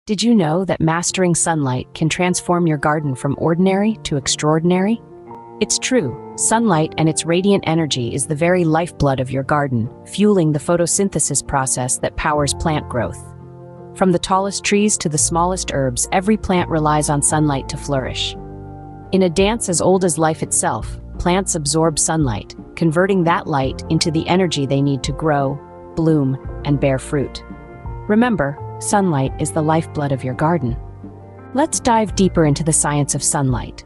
Did you know that mastering sunlight can transform your garden from ordinary to extraordinary? It's true. Sunlight and its radiant energy is the very lifeblood of your garden, fueling the photosynthesis process that powers plant growth. From the tallest trees to the smallest herbs, every plant relies on sunlight to flourish. In a dance as old as life itself, plants absorb sunlight, converting that light into the energy they need to grow, bloom, and bear fruit. Remember, sunlight is the lifeblood of your garden. Let's dive deeper into the science of sunlight.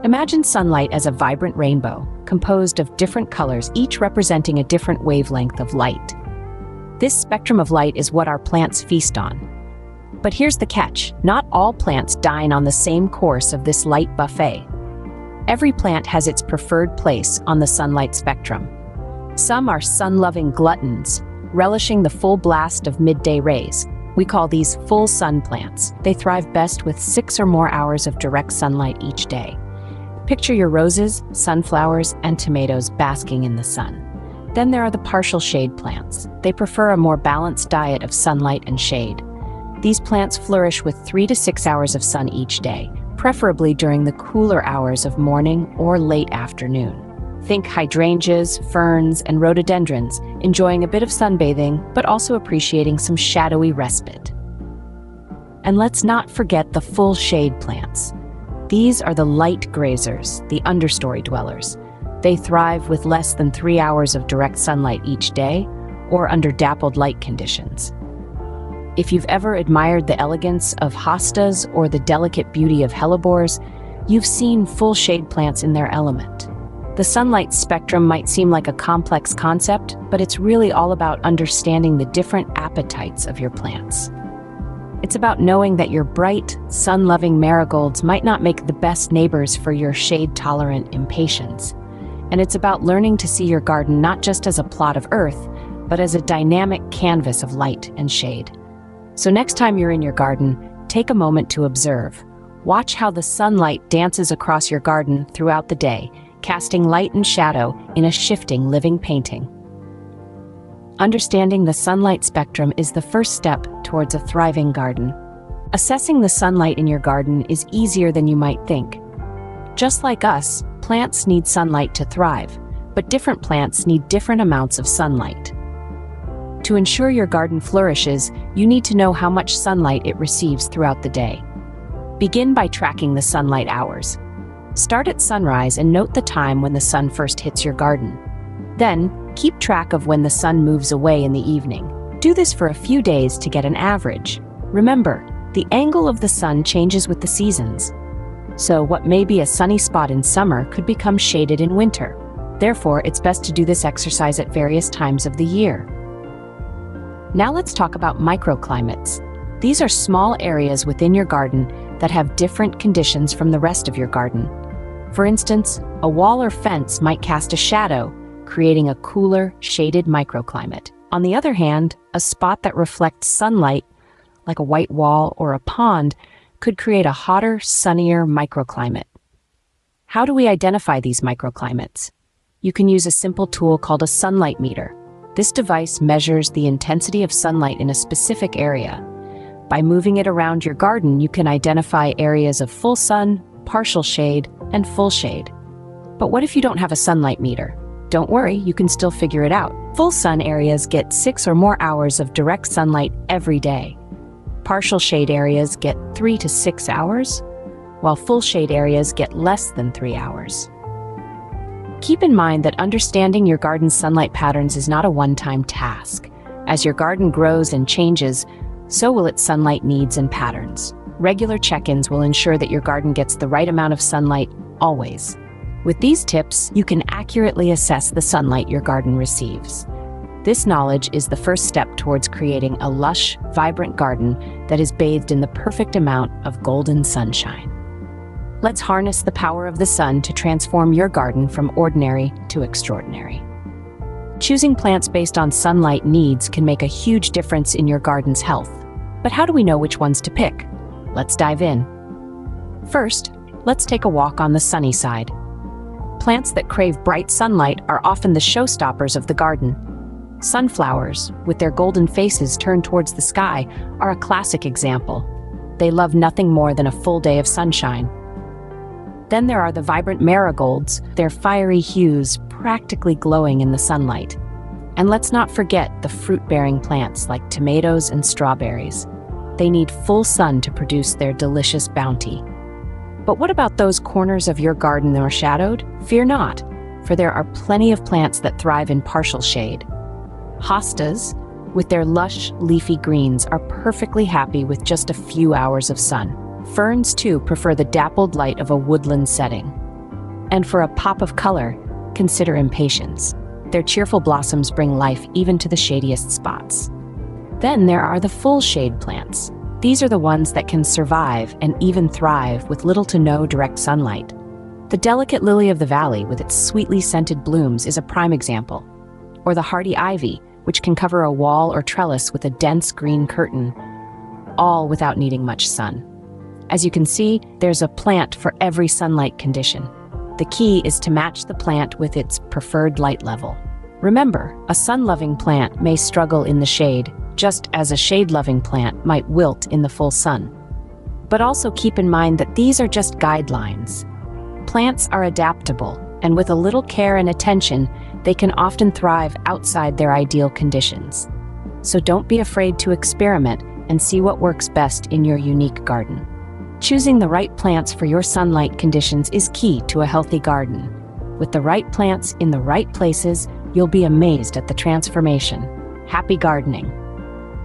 Imagine sunlight as a vibrant rainbow, composed of different colors, each representing a different wavelength of light. This spectrum of light is what our plants feast on. But here's the catch: not all plants dine on the same course of this light buffet. Every plant has its preferred place on the sunlight spectrum. Some are sun-loving gluttons, relishing the full blast of midday rays. We call these full sun plants. They thrive best with 6 or more hours of direct sunlight each day. Picture your roses, sunflowers, and tomatoes basking in the sun. Then there are the partial shade plants. They prefer a more balanced diet of sunlight and shade. These plants flourish with 3 to 6 hours of sun each day, preferably during the cooler hours of morning or late afternoon. Think hydrangeas, ferns, and rhododendrons, enjoying a bit of sunbathing, but also appreciating some shadowy respite. And let's not forget the full shade plants. These are the light grazers, the understory dwellers. They thrive with less than 3 hours of direct sunlight each day, or under dappled light conditions. If you've ever admired the elegance of hostas or the delicate beauty of hellebores, you've seen full shade plants in their element. The sunlight spectrum might seem like a complex concept, but it's really all about understanding the different appetites of your plants. It's about knowing that your bright, sun-loving marigolds might not make the best neighbors for your shade-tolerant impatiens. And it's about learning to see your garden not just as a plot of earth, but as a dynamic canvas of light and shade. So next time you're in your garden, take a moment to observe. Watch how the sunlight dances across your garden throughout the day, casting light and shadow in a shifting living painting. Understanding the sunlight spectrum is the first step towards a thriving garden. Assessing the sunlight in your garden is easier than you might think. Just like us, plants need sunlight to thrive, but different plants need different amounts of sunlight. To ensure your garden flourishes, you need to know how much sunlight it receives throughout the day. Begin by tracking the sunlight hours. Start at sunrise and note the time when the sun first hits your garden. Then, keep track of when the sun moves away in the evening. Do this for a few days to get an average. Remember, the angle of the sun changes with the seasons. So what may be a sunny spot in summer could become shaded in winter. Therefore, it's best to do this exercise at various times of the year. Now let's talk about microclimates. These are small areas within your garden that have different conditions from the rest of your garden. For instance, a wall or fence might cast a shadow, creating a cooler, shaded microclimate. On the other hand, a spot that reflects sunlight, like a white wall or a pond, could create a hotter, sunnier microclimate. How do we identify these microclimates? You can use a simple tool called a sunlight meter. This device measures the intensity of sunlight in a specific area. By moving it around your garden, you can identify areas of full sun, partial shade, and full shade. But what if you don't have a sunlight meter? Don't worry, you can still figure it out. Full sun areas get 6 or more hours of direct sunlight every day. Partial shade areas get 3 to 6 hours, while full shade areas get less than 3 hours. Keep in mind that understanding your garden's sunlight patterns is not a one-time task. As your garden grows and changes, so will its sunlight needs and patterns. Regular check-ins will ensure that your garden gets the right amount of sunlight always. With these tips, you can accurately assess the sunlight your garden receives. This knowledge is the first step towards creating a lush, vibrant garden that is bathed in the perfect amount of golden sunshine. Let's harness the power of the sun to transform your garden from ordinary to extraordinary. Choosing plants based on sunlight needs can make a huge difference in your garden's health. But how do we know which ones to pick? Let's dive in. First, let's take a walk on the sunny side. Plants that crave bright sunlight are often the showstoppers of the garden. Sunflowers, with their golden faces turned towards the sky, are a classic example. They love nothing more than a full day of sunshine. Then there are the vibrant marigolds, their fiery hues practically glowing in the sunlight. And let's not forget the fruit-bearing plants like tomatoes and strawberries. They need full sun to produce their delicious bounty. But what about those corners of your garden that are shadowed? Fear not, for there are plenty of plants that thrive in partial shade. Hostas, with their lush, leafy greens, are perfectly happy with just a few hours of sun. Ferns, too, prefer the dappled light of a woodland setting. And for a pop of color, consider impatiens. Their cheerful blossoms bring life even to the shadiest spots. Then there are the full shade plants. These are the ones that can survive and even thrive with little to no direct sunlight. The delicate lily of the valley with its sweetly scented blooms is a prime example. Or the hardy ivy, which can cover a wall or trellis with a dense green curtain, all without needing much sun. As you can see, there's a plant for every sunlight condition. The key is to match the plant with its preferred light level. Remember, a sun-loving plant may struggle in the shade, just as a shade-loving plant might wilt in the full sun. But also keep in mind that these are just guidelines. Plants are adaptable, and with a little care and attention, they can often thrive outside their ideal conditions. So don't be afraid to experiment and see what works best in your unique garden. Choosing the right plants for your sunlight conditions is key to a healthy garden. With the right plants in the right places, you'll be amazed at the transformation. Happy gardening!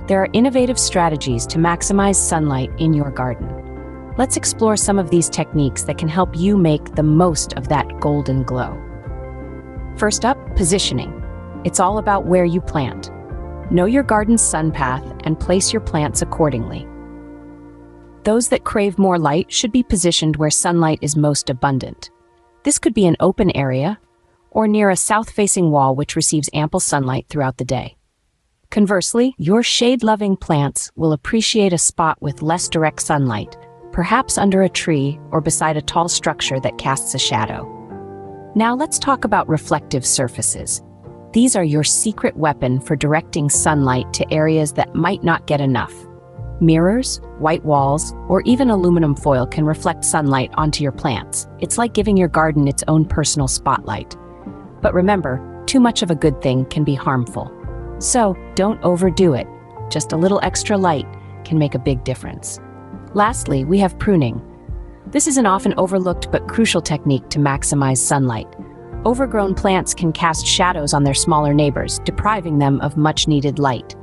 There are innovative strategies to maximize sunlight in your garden. Let's explore some of these techniques that can help you make the most of that golden glow. First up, positioning. It's all about where you plant. Know your garden's sun path and place your plants accordingly. Those that crave more light should be positioned where sunlight is most abundant. This could be an open area or near a south-facing wall which receives ample sunlight throughout the day. Conversely, your shade-loving plants will appreciate a spot with less direct sunlight, perhaps under a tree or beside a tall structure that casts a shadow. Now let's talk about reflective surfaces. These are your secret weapon for directing sunlight to areas that might not get enough. Mirrors, white walls, or even aluminum foil can reflect sunlight onto your plants. It's like giving your garden its own personal spotlight. But remember, too much of a good thing can be harmful. So don't overdo it. Just a little extra light can make a big difference. Lastly, we have pruning. This is an often overlooked but crucial technique to maximize sunlight. Overgrown plants can cast shadows on their smaller neighbors, depriving them of much-needed light.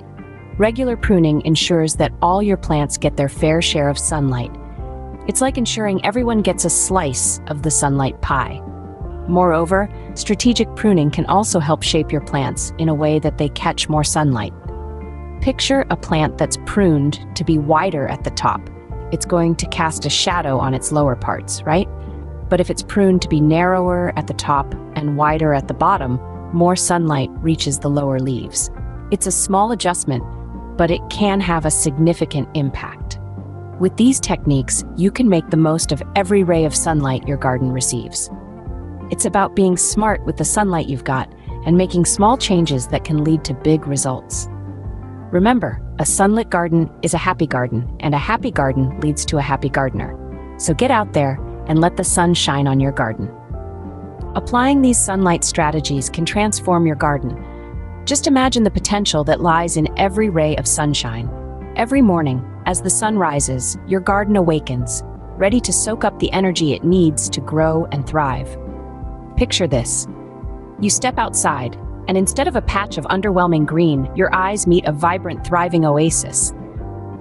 Regular pruning ensures that all your plants get their fair share of sunlight. It's like ensuring everyone gets a slice of the sunlight pie. Moreover, strategic pruning can also help shape your plants in a way that they catch more sunlight. Picture a plant that's pruned to be wider at the top. It's going to cast a shadow on its lower parts, right? But if it's pruned to be narrower at the top and wider at the bottom, more sunlight reaches the lower leaves. It's a small adjustment, but it can have a significant impact. With these techniques, you can make the most of every ray of sunlight your garden receives. It's about being smart with the sunlight you've got and making small changes that can lead to big results. Remember, a sunlit garden is a happy garden, and a happy garden leads to a happy gardener. So get out there and let the sun shine on your garden. Applying these sunlight strategies can transform your garden. Just imagine the potential that lies in every ray of sunshine. Every morning, as the sun rises, your garden awakens, ready to soak up the energy it needs to grow and thrive. Picture this. You step outside, and instead of a patch of underwhelming green, your eyes meet a vibrant, thriving oasis.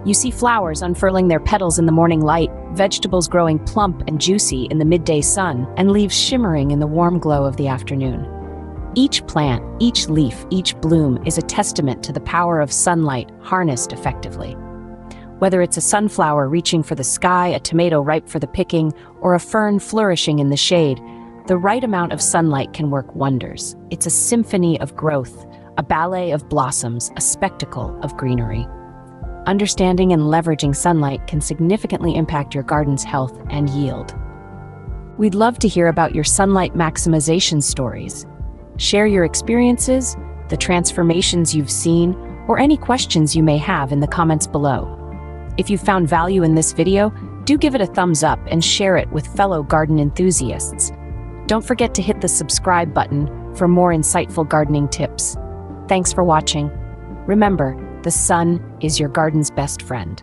You see flowers unfurling their petals in the morning light, vegetables growing plump and juicy in the midday sun, and leaves shimmering in the warm glow of the afternoon. Each plant, each leaf, each bloom is a testament to the power of sunlight harnessed effectively. Whether it's a sunflower reaching for the sky, a tomato ripe for the picking, or a fern flourishing in the shade, the right amount of sunlight can work wonders. It's a symphony of growth, a ballet of blossoms, a spectacle of greenery. Understanding and leveraging sunlight can significantly impact your garden's health and yield. We'd love to hear about your sunlight maximization stories. Share your experiences, the transformations you've seen, or any questions you may have in the comments below. If you found value in this video, do give it a thumbs up and share it with fellow garden enthusiasts. Don't forget to hit the subscribe button for more insightful gardening tips. Thanks for watching. Remember, the sun is your garden's best friend.